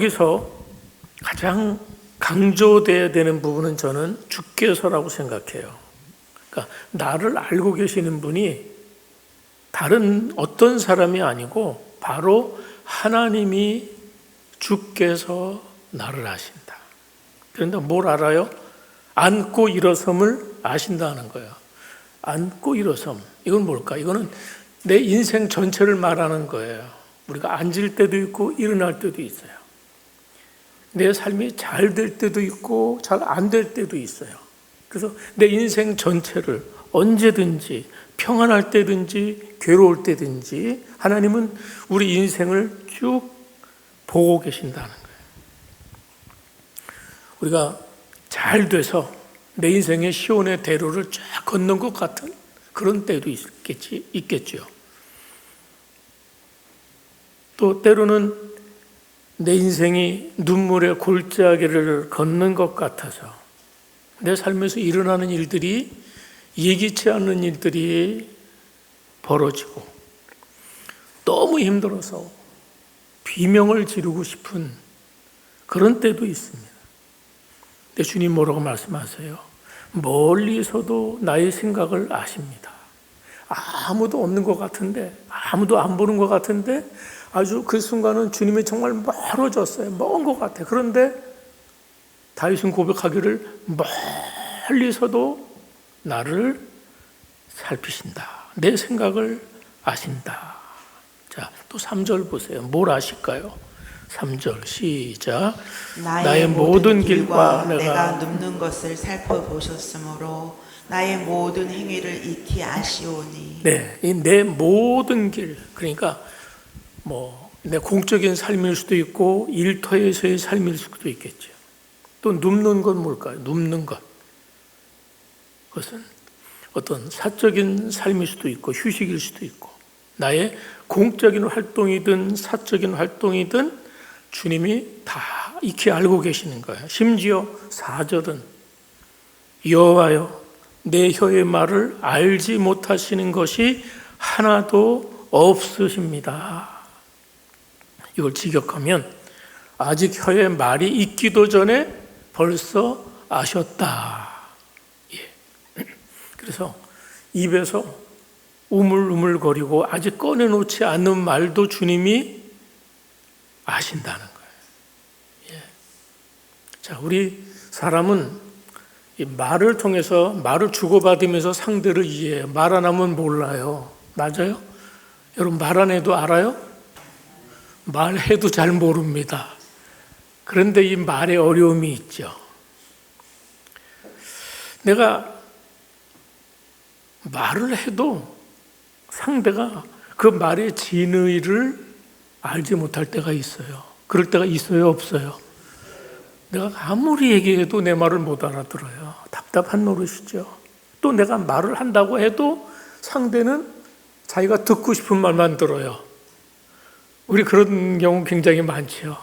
여기서 가장 강조돼야 되는 부분은 저는 주께서라고 생각해요. 그러니까 나를 알고 계시는 분이 다른 어떤 사람이 아니고 바로 하나님이 주께서 나를 아신다. 그런데 뭘 알아요? 앉고 일어섬을 아신다는 거예요. 앉고 일어섬. 이건 뭘까? 이거는 내 인생 전체를 말하는 거예요. 우리가 앉을 때도 있고 일어날 때도 있어요. 내 삶이 잘 될 때도 있고 잘 안 될 때도 있어요. 그래서 내 인생 전체를 언제든지 평안할 때든지 괴로울 때든지 하나님은 우리 인생을 쭉 보고 계신다는 거예요. 우리가 잘 돼서 내 인생의 시온의 대로를 쫙 걷는 것 같은 그런 때도 있겠죠. 또 때로는 내 인생이 눈물의 골짜기를 걷는 것 같아서 내 삶에서 일어나는 일들이 예기치 않는 일들이 벌어지고 너무 힘들어서 비명을 지르고 싶은 그런 때도 있습니다. 근데 주님 뭐라고 말씀하세요? 멀리서도 나의 생각을 아십니다. 아무도 없는 것 같은데, 아무도 안 보는 것 같은데 아주 그 순간은 주님이 정말 멀어졌어요. 먼 것 같아요. 그런데 다윗은 고백하기를 멀리서도 나를 살피신다. 내 생각을 아신다. 자, 또 3절 보세요. 뭘 아실까요? 3절 시작. 나의 모든 길과 내가 눕는 것을 살펴보셨으므로 나의 모든 행위를 익히 아시오니. 네, 이 내 모든 길, 그러니까 내 공적인 삶일 수도 있고 일터에서의 삶일 수도 있겠죠. 또 눕는 건 뭘까요? 눕는 것. 그것은 어떤 사적인 삶일 수도 있고 휴식일 수도 있고 나의 공적인 활동이든 사적인 활동이든 주님이 다 익히 알고 계시는 거예요. 심지어 4절은 여호와여 내 혀의 말을 알지 못하시는 것이 하나도 없으십니다. 이걸 직역하면 아직 혀에 말이 있기도 전에 벌써 아셨다. 예. 그래서 입에서 우물우물거리고 아직 꺼내놓지 않는 말도 주님이 아신다는 거예요. 예. 자, 우리 사람은 이 말을 통해서 말을 주고받으면서 상대를 이해해요. 말 안 하면 몰라요. 맞아요? 여러분 말 안 해도 알아요? 말해도 잘 모릅니다. 그런데 이 말에 어려움이 있죠. 내가 말을 해도 상대가 그 말의 진의를 알지 못할 때가 있어요. 그럴 때가 있어요, 없어요? 내가 아무리 얘기해도 내 말을 못 알아들어요. 답답한 노릇이죠. 또 내가 말을 한다고 해도 상대는 자기가 듣고 싶은 말만 들어요. 우리 그런 경우 굉장히 많죠.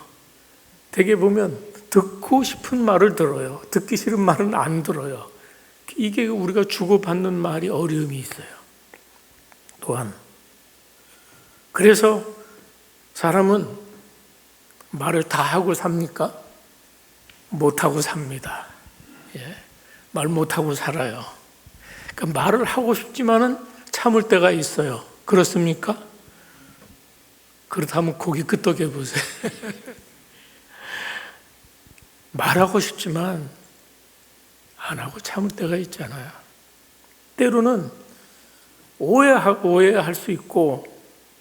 되게 보면 듣고 싶은 말을 들어요. 듣기 싫은 말은 안 들어요. 이게 우리가 주고받는 말이 어려움이 있어요. 또한 그래서 사람은 말을 다 하고 삽니까? 못하고 삽니다. 예. 말 못하고 살아요. 그러니까 말을 하고 싶지만은 참을 때가 있어요. 그렇습니까? 그렇다면 고기 끄덕여 보세요. 말하고 싶지만 안 하고 참을 때가 있잖아요. 때로는 오해할 수 있고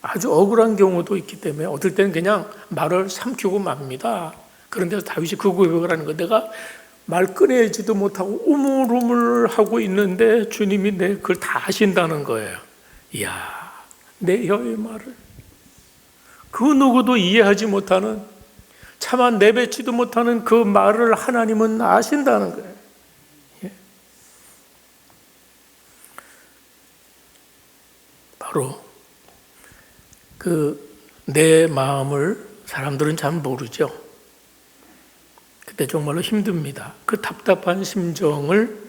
아주 억울한 경우도 있기 때문에 어떨 때는 그냥 말을 삼키고 맙니다. 그런데 다윗이 그 고백을 하는 거예요. 내가 말 꺼내지도 못하고 우물우물하고 있는데 주님이 그걸 다 아신다는 거예요. 이야, 내 혀의 말을 그 누구도 이해하지 못하는 차마 내뱉지도 못하는 그 말을 하나님은 아신다는 거예요. 예. 바로 내 마음을 사람들은 잘 모르죠. 그때 정말로 힘듭니다. 그 답답한 심정을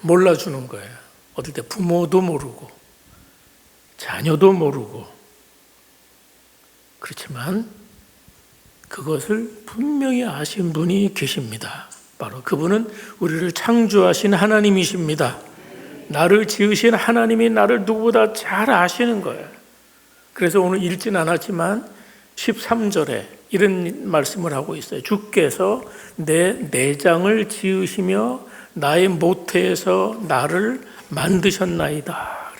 몰라주는 거예요. 어떨 때 부모도 모르고 자녀도 모르고 그렇지만 그것을 분명히 아신 분이 계십니다. 바로 그분은 우리를 창조하신 하나님이십니다. 나를 지으신 하나님이 나를 누구보다 잘 아시는 거예요. 그래서 오늘 읽진 않았지만 13절에 이런 말씀을 하고 있어요. 주께서 내 내장을 지으시며 나의 모태에서 나를 만드셨나이다.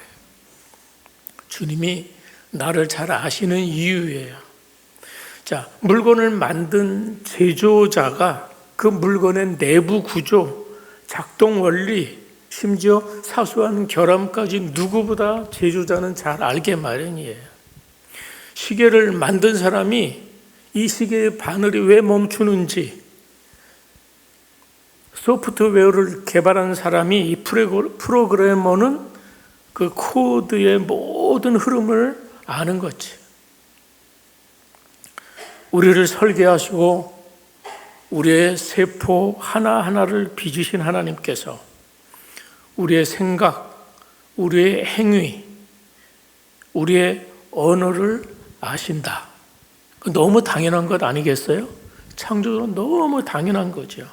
주님이 나를 잘 아시는 이유예요. 자, 물건을 만든 제조자가 그 물건의 내부 구조, 작동 원리, 심지어 사소한 결함까지 누구보다 제조자는 잘 알게 마련이에요. 시계를 만든 사람이 이 시계의 바늘이 왜 멈추는지, 소프트웨어를 개발한 사람이 이 프로그래머는 그 코드의 모든 흐름을 아는 거지. 우리를 설계하시고 우리의 세포 하나하나를 빚으신 하나님께서 우리의 생각, 우리의 행위, 우리의 언어를 아신다. 너무 당연한 것 아니겠어요? 창조적으로 너무 당연한 거죠.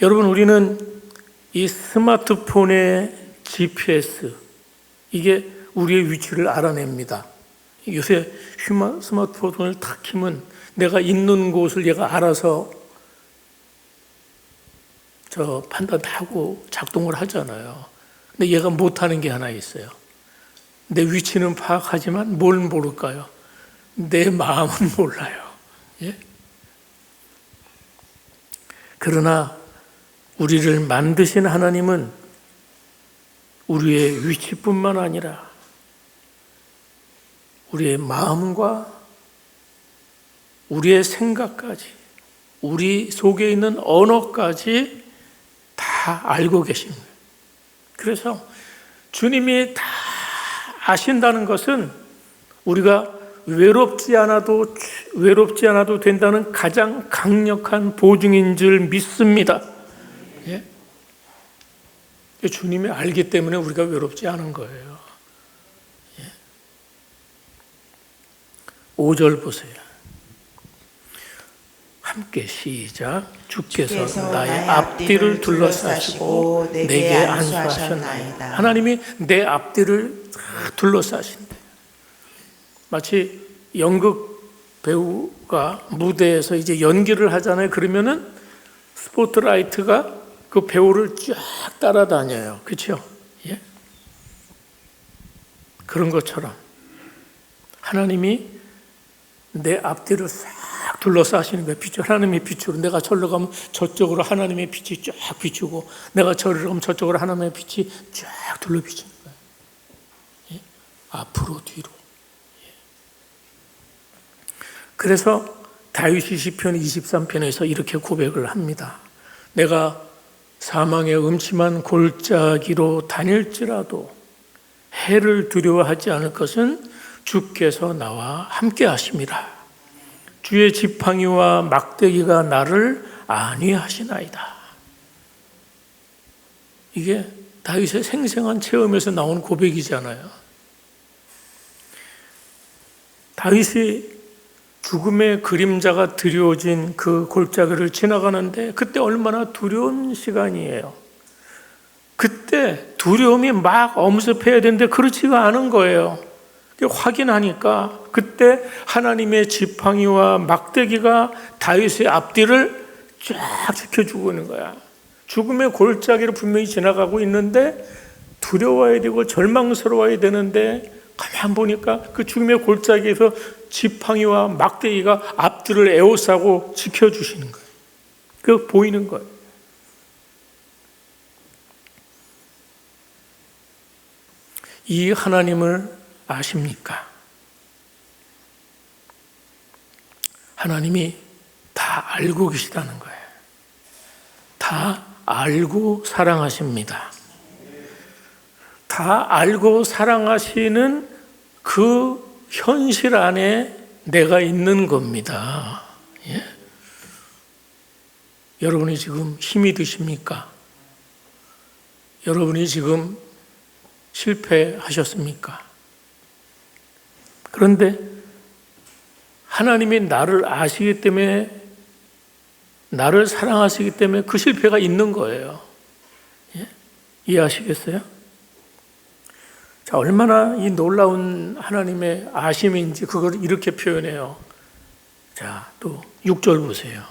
여러분, 우리는 이 스마트폰의 GPS, 이게 우리의 위치를 알아냅니다. 요새 스마트폰을 탁 키면 내가 있는 곳을 얘가 알아서 판단하고 작동을 하잖아요. 근데 얘가 못하는 게 하나 있어요. 내 위치는 파악하지만 뭘 모를까요? 내 마음은 몰라요. 예? 그러나 우리를 만드신 하나님은 우리의 위치뿐만 아니라 우리의 마음과 우리의 생각까지, 우리 속에 있는 언어까지 다 알고 계십니다. 그래서 주님이 다 아신다는 것은 우리가 외롭지 않아도 된다는 가장 강력한 보증인 줄 믿습니다. 예? 주님이 알기 때문에 우리가 외롭지 않은 거예요. 5절 보세요. 함께 시작. 주께서 나의 앞뒤를 둘러싸시고 내게 안수하셨나이다. 하나님이 내 앞뒤를 둘러싸신대. 마치 연극 배우가 무대에서 이제 연기를 하잖아요. 그러면은 스포트라이트가 그 배우를 쫙 따라다녀요. 그렇죠? 예? 그런 것처럼 하나님이 내 앞뒤를 싹 둘러싸시는 거예요. 빛으로, 하나님의 빛으로. 내가 절로 가면 저쪽으로 하나님의 빛이 쫙 비추고, 내가 절로 가면 저쪽으로 하나님의 빛이 쫙 둘러 비치는 거예요. 예? 앞으로 뒤로. 예. 그래서 다윗이 시편 23편에서 이렇게 고백을 합니다. 내가 사망의 음침한 골짜기로 다닐지라도 해를 두려워하지 않을 것은 주께서 나와 함께 하심이라. 주의 지팡이와 막대기가 나를 안위하시나이다. 이게 다윗의 생생한 체험에서 나온 고백이잖아요. 다윗이 죽음의 그림자가 드리워진 그 골짜기를 지나가는데 그때 얼마나 두려운 시간이에요. 그때 두려움이 막 엄습해야 되는데 그렇지가 않은 거예요. 확인하니까 그때 하나님의 지팡이와 막대기가 다윗의 앞뒤를 쫙 지켜주고 있는 거야. 죽음의 골짜기를 분명히 지나가고 있는데 두려워야 되고 절망스러워야 되는데 가만 보니까 그 죽음의 골짜기에서 지팡이와 막대기가 앞뒤를 에워싸고 지켜주시는 거예요. 그거 보이는 거예요. 이 하나님을 아십니까? 하나님이 다 알고 계시다는 거예요. 다 알고 사랑하십니다. 다 알고 사랑하시는 그 현실 안에 내가 있는 겁니다. 예? 여러분이 지금 힘이 드십니까? 여러분이 지금 실패하셨습니까? 그런데 하나님이 나를 아시기 때문에, 나를 사랑하시기 때문에 그 실패가 있는 거예요. 예? 이해하시겠어요? 자, 얼마나 이 놀라운 하나님의 아심인지 그걸 이렇게 표현해요. 자, 또 6절 보세요.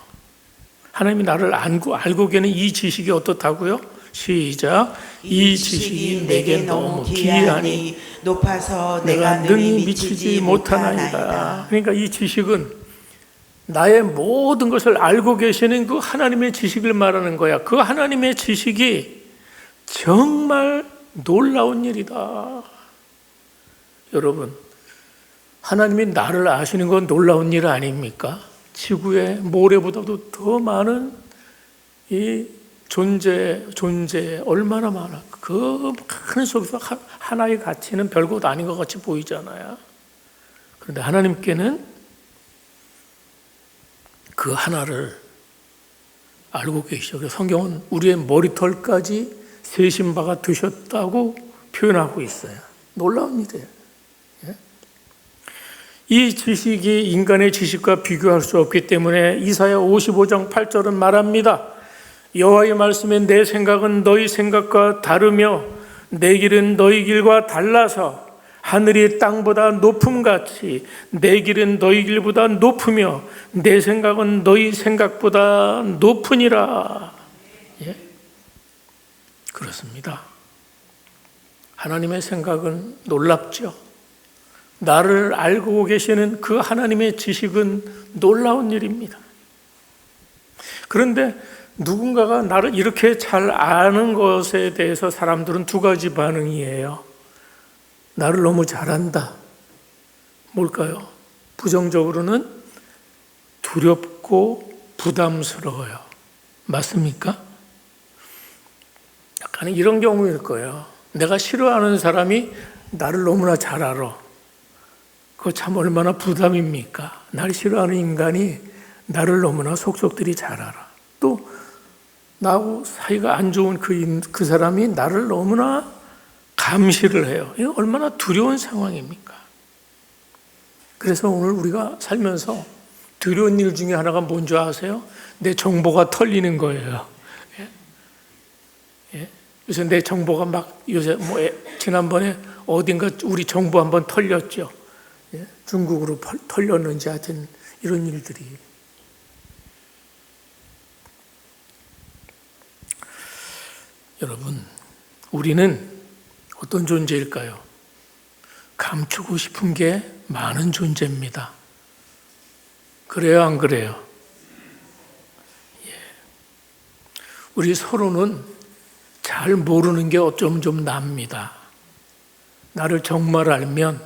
하나님이 나를 알고 계는 이 지식이 어떻다고요? 시작. 이 지식이 내게 너무 기이하니 높아서 내가 능히 미치지 못하나이다. 그러니까 이 지식은 나의 모든 것을 알고 계시는 그 하나님의 지식을 말하는 거야. 그 하나님의 지식이 정말 놀라운 일이다. 여러분, 하나님이 나를 아시는 건 놀라운 일 아닙니까? 지구의 모래보다도 더 많은 이 존재 얼마나 많아. 그 많은 속에서 하나의 가치는 별것 아닌 것 같이 보이잖아요. 그런데 하나님께는 그 하나를 알고 계시죠. 그래서 성경은 우리의 머리털까지 세신 바가 되셨다고 표현하고 있어요. 놀라운 일이에요. 이 지식이 인간의 지식과 비교할 수 없기 때문에 이사야 55장 8절은 말합니다. 여호와의 말씀에 내 생각은 너희 생각과 다르며 내 길은 너희 길과 달라서 하늘이 땅보다 높음같이 내 길은 너희 길보다 높으며 내 생각은 너희 생각보다 높으니라. 예? 그렇습니다. 하나님의 생각은 놀랍죠. 나를 알고 계시는 그 하나님의 지식은 놀라운 일입니다. 그런데 누군가가 나를 이렇게 잘 아는 것에 대해서 사람들은 두 가지 반응이에요. 나를 너무 잘한다. 뭘까요? 부정적으로는 두렵고 부담스러워요. 맞습니까? 약간 이런 경우일 거예요. 내가 싫어하는 사람이 나를 너무나 잘 알아. 그거 참 얼마나 부담입니까? 나를 싫어하는 인간이 나를 너무나 속속들이 잘 알아. 또 나하고 사이가 안 좋은 그 사람이 나를 너무나 감시를 해요. 이거 얼마나 두려운 상황입니까? 그래서 오늘 우리가 살면서 두려운 일 중에 하나가 뭔지 아세요? 내 정보가 털리는 거예요. 예? 요새 내 정보가 요새 지난번에 어딘가 우리 정보 한번 털렸죠. 예? 중국으로 털렸는지 하여튼 이런 일들이. 여러분, 우리는 어떤 존재일까요? 감추고 싶은 게 많은 존재입니다. 그래요, 안 그래요? 예. 우리 서로는 잘 모르는 게 어쩜 좀 납니다. 나를 정말 알면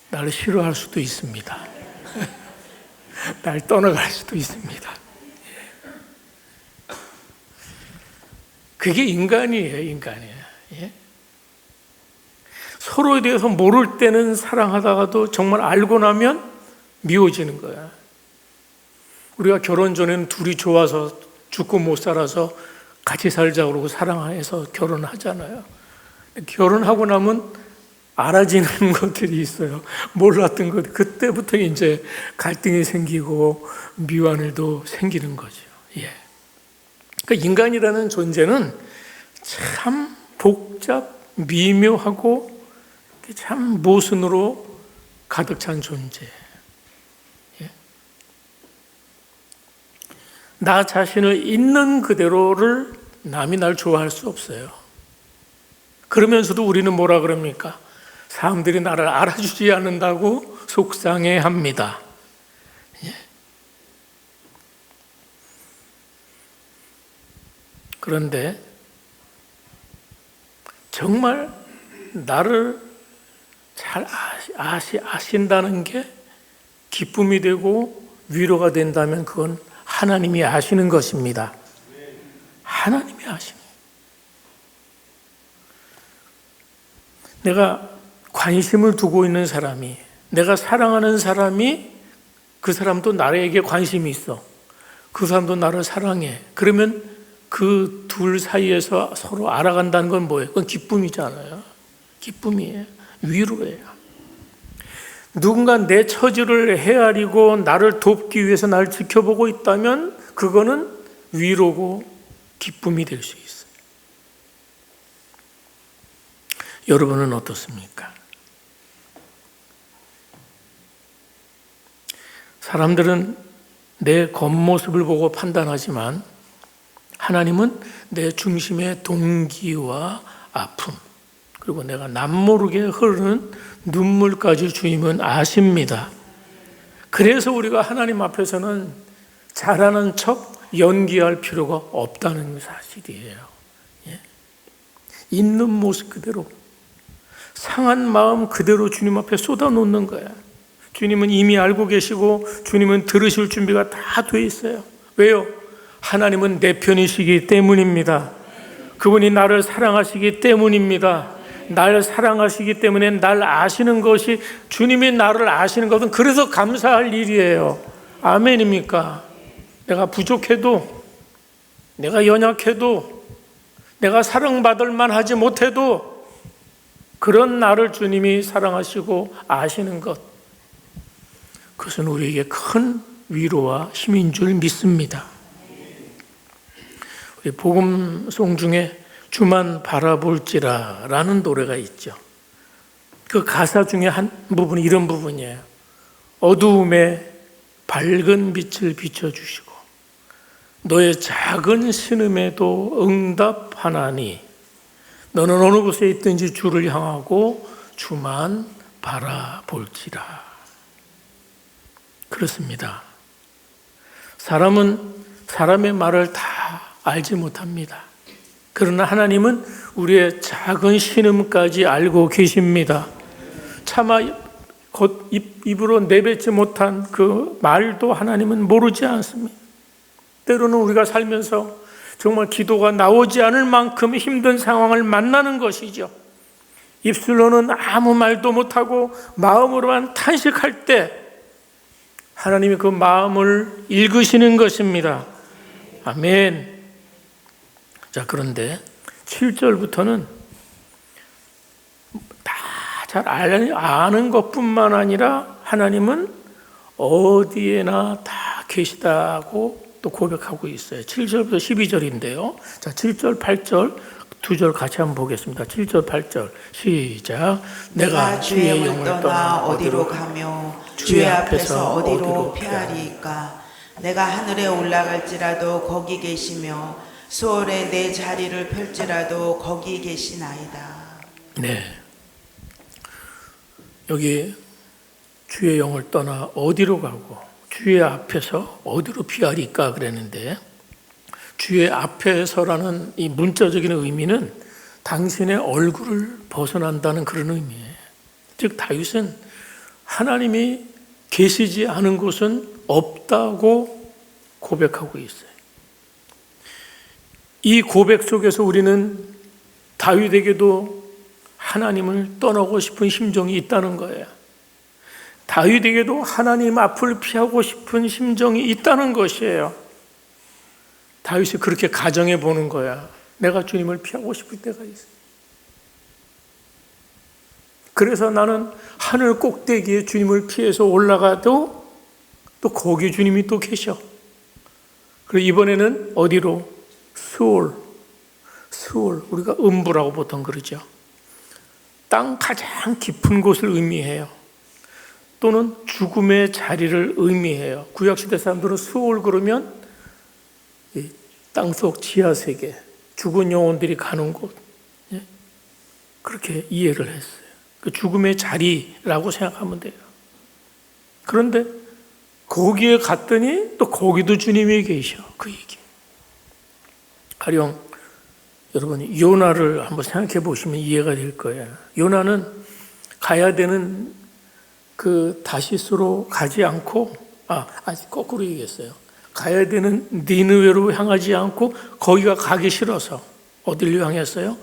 나를 싫어할 수도 있습니다. 날 떠나갈 수도 있습니다. 그게 인간이에요. 예? 서로에 대해서 모를 때는 사랑하다가도 정말 알고 나면 미워지는 거야. 우리가 결혼 전에는 둘이 좋아서 죽고 못 살아서 같이 살자고 그러고 사랑해서 결혼하잖아요. 결혼하고 나면 알아지는 것들이 있어요. 몰랐던 것. 그때부터 이제 갈등이 생기고 미워하는 일도 생기는 거죠. 예. 그러니까 인간이라는 존재는 참 복잡, 미묘하고 참 모순으로 가득 찬 존재. 예? 나 자신을 있는 그대로를 남이 날 좋아할 수 없어요. 그러면서도 우리는 뭐라 그럽니까? 사람들이 나를 알아주지 않는다고 속상해합니다. 예? 그런데 정말 나를 잘 아신다는 게 기쁨이 되고 위로가 된다면 그건 하나님이 아시는 것입니다. 하나님이 아시는. 내가 관심을 두고 있는 사람이, 내가 사랑하는 사람이 그 사람도 나에게 관심이 있어. 그 사람도 나를 사랑해. 그러면 그 둘 사이에서 서로 알아간다는 건 뭐예요? 그건 기쁨이잖아요. 기쁨이에요. 위로예요. 누군가 내 처지를 헤아리고 나를 돕기 위해서 나를 지켜보고 있다면 그거는 위로고 기쁨이 될 수 있어요. 여러분은 어떻습니까? 사람들은 내 겉모습을 보고 판단하지만 하나님은 내 중심의 동기와 아픔, 그리고 내가 남모르게 흐르는 눈물까지 주님은 아십니다. 그래서 우리가 하나님 앞에서는 잘하는 척 연기할 필요가 없다는 사실이에요. 있는 모습 그대로, 상한 마음 그대로 주님 앞에 쏟아놓는 거야. 주님은 이미 알고 계시고 주님은 들으실 준비가 다 돼 있어요. 왜요? 하나님은 내 편이시기 때문입니다. 그분이 나를 사랑하시기 때문입니다. 날 사랑하시기 때문에 날 아시는 것이, 주님이 나를 아시는 것은 그래서 감사할 일이에요. 아멘입니까? 내가 부족해도, 내가 연약해도, 내가 사랑받을 만하지 못해도 그런 나를 주님이 사랑하시고 아시는 것, 그것은 우리에게 큰 위로와 힘인 줄 믿습니다. 우리 복음송 중에 주만 바라볼지라 라는 노래가 있죠. 그 가사 중에 한 부분이 이런 부분이에요. 어두움에 밝은 빛을 비춰주시고 너의 작은 신음에도 응답하나니 너는 어느 곳에 있든지 주를 향하고 주만 바라볼지라. 그렇습니다. 사람은 사람의 말을 다 알지 못합니다. 그러나 하나님은 우리의 작은 신음까지 알고 계십니다. 차마 입으로 내뱉지 못한 그 말도 하나님은 모르지 않습니다. 때로는 우리가 살면서 정말 기도가 나오지 않을 만큼 힘든 상황을 만나는 것이죠. 입술로는 아무 말도 못하고 마음으로만 탄식할 때 하나님이 그 마음을 읽으시는 것입니다. 아멘. 자, 그런데 7절부터는 다 잘 아는 것뿐만 아니라 하나님은 어디에나 다 계시다고 또 고백하고 있어요. 7절부터 12절인데요. 자, 7절, 8절 두 절 같이 한번 보겠습니다. 7절, 8절 시작. 내가 주의 영을 떠나 어디로 가며 주의 앞에서 어디로 피하리이까. 내가 하늘에 올라갈지라도 거기 계시며 수월에 내 자리를 펼지라도 거기 계시나이다. 네, 여기 주의 영을 떠나 어디로 가고 주의 앞에서 어디로 피하리까 그랬는데, 주의 앞에서라는 이 문자적인 의미는 당신의 얼굴을 벗어난다는 그런 의미예요. 즉 다윗은 하나님이 계시지 않은 곳은 없다고 고백하고 있어요. 이 고백 속에서 우리는 다윗에게도 하나님을 떠나고 싶은 심정이 있다는 거예요. 다윗에게도 하나님 앞을 피하고 싶은 심정이 있다는 것이에요. 다윗이 그렇게 가정해 보는 거야. 내가 주님을 피하고 싶을 때가 있어. 그래서 나는 하늘 꼭대기에 주님을 피해서 올라가도 또 거기 주님이 또 계셔. 그리고 이번에는 어디로? 수월, 우리가 음부라고 보통 그러죠. 땅 가장 깊은 곳을 의미해요. 또는 죽음의 자리를 의미해요. 구약시대 사람들은 수월 그러면 땅속 지하세계, 죽은 영혼들이 가는 곳, 그렇게 이해를 했어요. 그 죽음의 자리라고 생각하면 돼요. 그런데 거기에 갔더니 또 거기도 주님이 계셔. 그 얘기. 가령 여러분이 요나를 한번 생각해 보시면 이해가 될 거예요. 요나는 가야 되는 그 다시스로 가지 않고, 아직 거꾸로 얘기했어요. 가야 되는 니느웨로 향하지 않고 거기가 가기 싫어서 어디를 향했어요?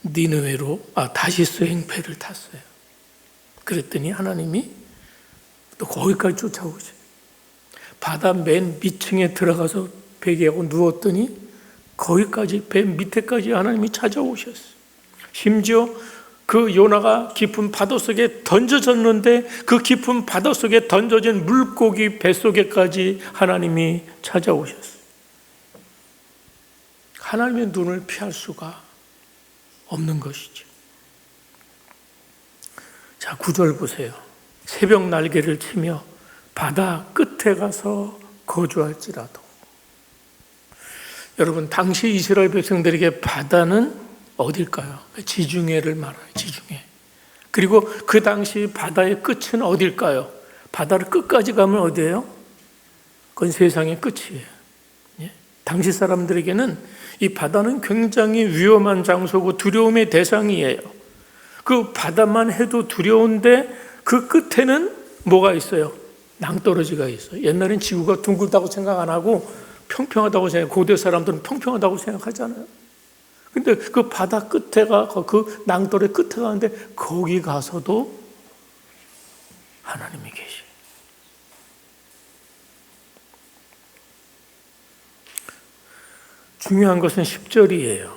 니느웨로, 다시스 행패를 탔어요. 그랬더니 하나님이 또 거기까지 쫓아오죠. 바다 맨 밑층에 들어가서 베개하고 누웠더니 거기까지, 배 밑에까지 하나님이 찾아오셨어요. 심지어 그 요나가 깊은 바닷속에 던져졌는데 그 깊은 바닷속에 던져진 물고기 뱃속에까지 하나님이 찾아오셨어요. 하나님의 눈을 피할 수가 없는 것이죠. 자, 9절 보세요. 새벽 날개를 치며 바다 끝에 가서 거주할지라도. 여러분, 당시 이스라엘 백성들에게 바다는 어딜까요? 지중해를 말해요. 지중해. 그리고 그 당시 바다의 끝은 어딜까요? 바다를 끝까지 가면 어디예요? 그건 세상의 끝이에요. 예? 당시 사람들에게는 이 바다는 굉장히 위험한 장소고 두려움의 대상이에요. 그 바다만 해도 두려운데 그 끝에는 뭐가 있어요? 낭떠러지가 있어요. 옛날엔 지구가 둥글다고 생각 안 하고 평평하다고 생각해요. 고대 사람들은 평평하다고 생각하잖아요. 근데 그 바다 끝에가 그 낭떠러지 끝에 가는데 거기 가서도 하나님이 계시. 중요한 것은 10절이에요.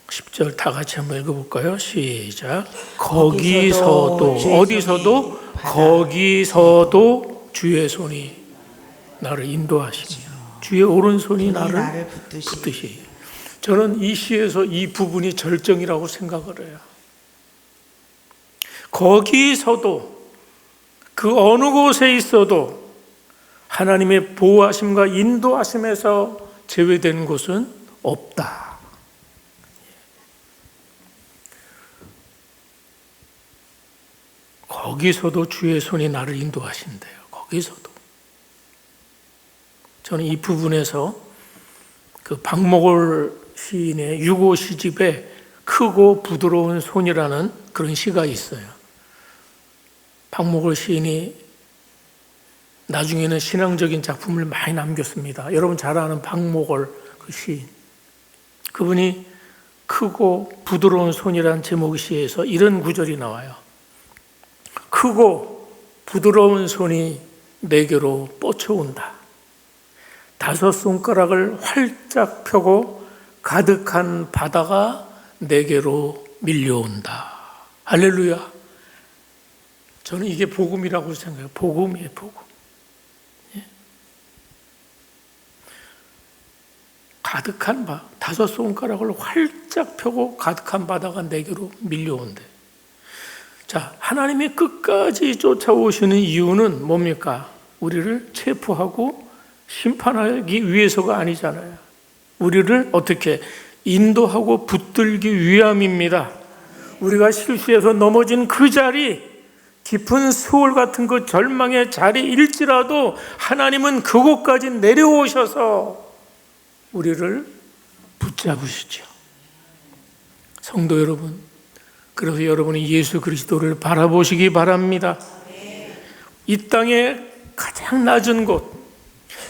10절 다 같이 한번 읽어볼까요? 시작. 거기서도 어디서도 거기서도 주의 손이 나를 인도하시며 주의 오른손이 나를 붙드시. 저는 이 시에서 이 부분이 절정이라고 생각을 해요. 거기서도 그 어느 곳에 있어도 하나님의 보호하심과 인도하심에서 제외되는 곳은 없다. 거기서도 주의 손이 나를 인도하신대요. 거기서도. 저는 이 부분에서 그 박목월 시인의 유고 시집에 크고 부드러운 손이라는 그런 시가 있어요. 박목월 시인이 나중에는 신앙적인 작품을 많이 남겼습니다. 여러분 잘 아는 박목월 그 시인. 그분이 크고 부드러운 손이라는 제목의 시에서 이런 구절이 나와요. 크고 부드러운 손이 내게로 뻗쳐온다. 5 손가락을 활짝 펴고 가득한 바다가 내게로 밀려온다. 할렐루야. 저는 이게 복음이라고 생각해요. 복음이에요, 복음. 예? 가득한 5 손가락을 활짝 펴고 가득한 바다가 내게로 밀려온대. 자, 하나님이 끝까지 쫓아오시는 이유는 뭡니까? 우리를 체포하고 심판하기 위해서가 아니잖아요. 우리를 어떻게 인도하고 붙들기 위함입니다. 우리가 실수해서 넘어진 그 자리, 깊은 수월 같은 그 절망의 자리일지라도 하나님은 그곳까지 내려오셔서 우리를 붙잡으시죠. 성도 여러분, 그래서 여러분이 예수 그리스도를 바라보시기 바랍니다. 이 땅의 가장 낮은 곳,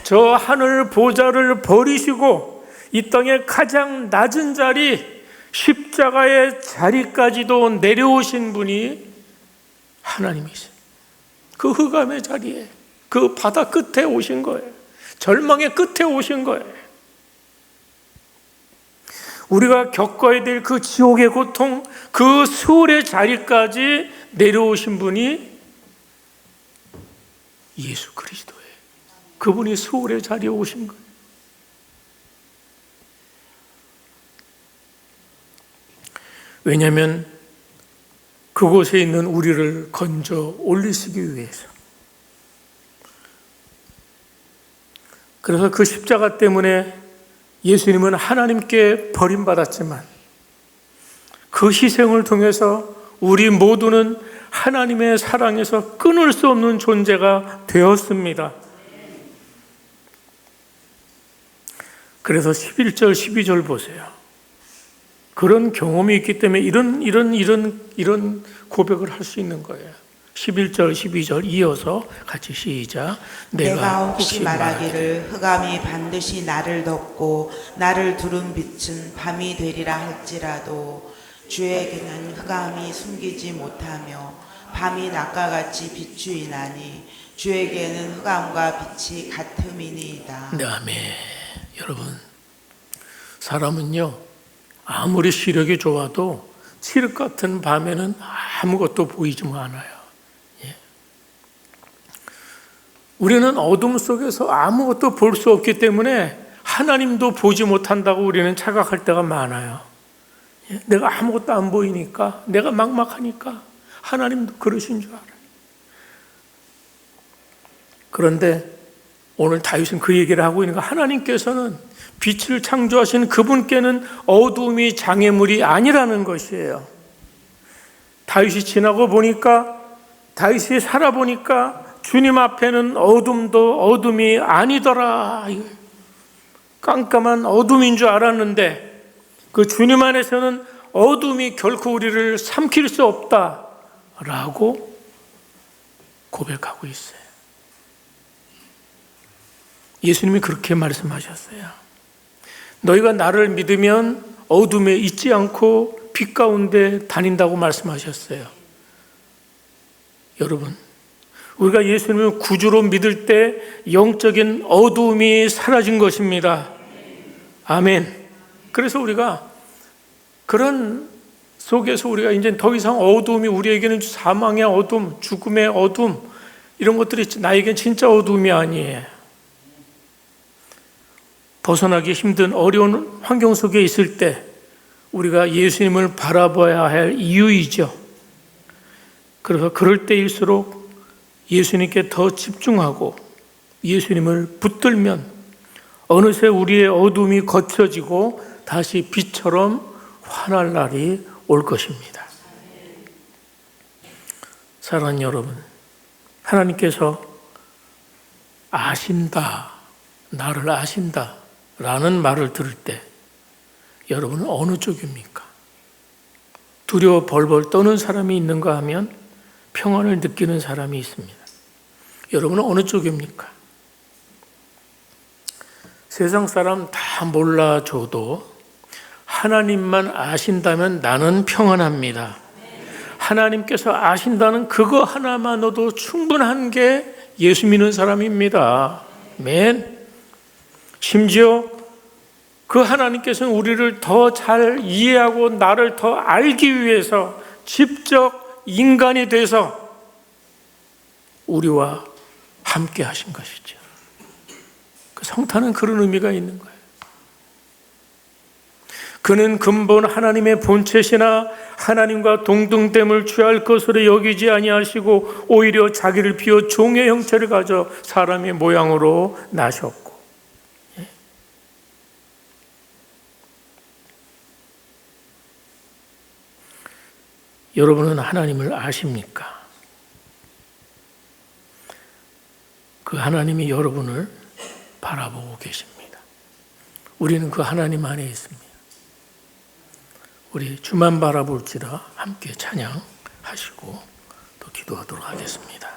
저 하늘 보좌를 버리시고 이 땅의 가장 낮은 자리, 십자가의 자리까지도 내려오신 분이 하나님이세요. 그 흑암의 자리에, 그 바다 끝에 오신 거예요. 절망의 끝에 오신 거예요. 우리가 겪어야 될 그 지옥의 고통, 그 수월의 자리까지 내려오신 분이 예수 그리스도예요. 그분이 수월의 자리에 오신 거예요. 왜냐하면 그곳에 있는 우리를 건져 올리시기 위해서. 그래서 그 십자가 때문에 예수님은 하나님께 버림받았지만 그 희생을 통해서 우리 모두는 하나님의 사랑에서 끊을 수 없는 존재가 되었습니다. 그래서 11절, 12절 보세요. 그런 경험이 있기 때문에 이런 고백을 할 수 있는 거예요. 11절, 12절 이어서 같이 시작. 내가 혹시 말하기를 흑암이 반드시 나를 덮고 나를 두른 빛은 밤이 되리라 할지라도 주에게는 흑암이 숨기지 못하며 밤이 낮과 같이 비추이나니 주에게는 흑암과 빛이 같음이니이다. 네, 아멘. 여러분, 사람은요 아무리 시력이 좋아도 칠흑 같은 밤에는 아무것도 보이지 않아요. 예. 우리는 어둠 속에서 아무것도 볼 수 없기 때문에 하나님도 보지 못한다고 우리는 착각할 때가 많아요. 예. 내가 아무것도 안 보이니까, 내가 막막하니까 하나님도 그러신 줄 알아요. 그런데 오늘 다윗은 그 얘기를 하고 있는 거, 하나님께서는 빛을 창조하신 그분께는 어두움이 장애물이 아니라는 것이에요. 다윗이 지나고 보니까, 다윗이 살아보니까 주님 앞에는 어둠도 어둠이 아니더라. 깜깜한 어둠인 줄 알았는데 그 주님 안에서는 어둠이 결코 우리를 삼킬 수 없다라고 고백하고 있어요. 예수님이 그렇게 말씀하셨어요. 너희가 나를 믿으면 어둠에 있지 않고 빛 가운데 다닌다고 말씀하셨어요. 여러분, 우리가 예수님을 구주로 믿을 때 영적인 어두움이 사라진 것입니다. 아멘. 그래서 우리가 그런 속에서 우리가 이제 더 이상 어두움이, 우리에게는 사망의 어둠, 죽음의 어둠, 이런 것들이 나에겐 진짜 어두움이 아니에요. 벗어나기 힘든 어려운 환경 속에 있을 때 우리가 예수님을 바라봐야 할 이유이죠. 그래서 그럴 때일수록 예수님께 더 집중하고 예수님을 붙들면 어느새 우리의 어둠이 거쳐지고 다시 빛처럼 환할 날이 올 것입니다. 사랑하는 여러분, 하나님께서 아신다, 나를 아신다 라는 말을 들을 때 여러분은 어느 쪽입니까? 두려워 벌벌 떠는 사람이 있는가 하면 평안을 느끼는 사람이 있습니다. 여러분은 어느 쪽입니까? 세상 사람 다 몰라줘도 하나님만 아신다면 나는 평안합니다. 하나님께서 아신다는 그거 하나만으로도 충분한 게 예수 믿는 사람입니다. 아멘. 심지어 그 하나님께서는 우리를 더 잘 이해하고 나를 더 알기 위해서 직접 인간이 돼서 우리와 함께 하신 것이죠. 그 성탄은 그런 의미가 있는 거예요. 그는 근본 하나님의 본체시나 하나님과 동등됨을 취할 것으로 여기지 아니하시고 오히려 자기를 비워 종의 형체를 가져 사람의 모양으로 나셨고. 예. 여러분은 하나님을 아십니까? 그 하나님이 여러분을 바라보고 계십니다. 우리는 그 하나님 안에 있습니다. 우리 주만 바라볼지라 함께 찬양하시고 또 기도하도록 하겠습니다.